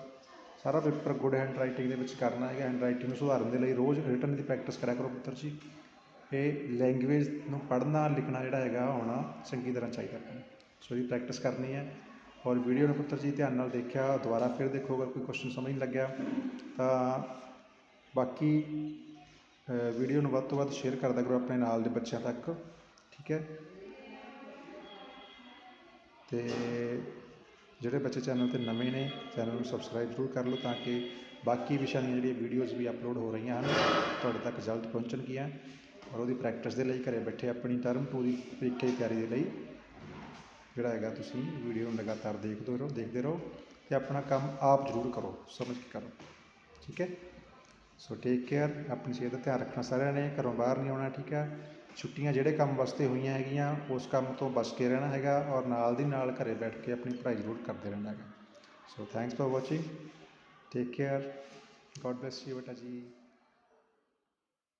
सारा पेपर गुड हैंड राइटिंग के करना है। हैंड राइटिंग सुधारन के लिए रोज़ रिटन की प्रैक्टिस करा करो पुत्र जी। ये लैंगुएज नूं पढ़ना लिखना जिहड़ा हैगा आउणा चंगी तरह चाहिए अपने, सो ये प्रैक्टिस करनी है। और वीडियो ने पुत्र जी ध्यान नाल देखिया, दोबारा फिर देखो अगर कोई क्वेश्चन समझ नहीं लग्या तो बाकी वीडियो नूं वध तो वध शेयर करदा करो अपने नाल दे बच्चों तक, ठीक है। तो जोड़े बच्चे चैनल पर नवे ने चैनल को सबसक्राइब जरूर कर लो ताकि बाकी विषय दी जी वीडियोज़ भी अपलोड हो रही हैं तुहाडे तक जल्द पहुँचणगियां। और वो प्रैक्टिस के लिए घरे बैठे अपनी टर्म 2 की परीक्षा की तैयारी के लिए जोड़ा है तुसीं वीडियो लगातार देखते रहो तो अपना काम आप जरूर करो, समझ के करो, ठीक है। सो टेक केयर, अपनी सेहत का ध्यान रखना सारिਆਂ ने, घरों बाहर नहीं आना, ठीक है। छुट्टियां ਜਿਹੜੇ ਕੰਮ ਵਾਸਤੇ ਹੋਈਆਂ ਹੈਗੀਆਂ ਉਸ ਕੰਮ ਤੋਂ ਬਚ ਕੇ ਰਹਿਣਾ ਹੈਗਾ ਔਰ ਨਾਲ ਦੀ ਨਾਲ ਘਰੇ ਬੈਠ ਕੇ ਆਪਣੀ ਪੜ੍ਹਾਈ ਜ਼ਰੂਰ ਕਰਦੇ ਰਹਿਣਾ ਹੈਗਾ। So thanks for watching, take care, God bless you बेटा जी।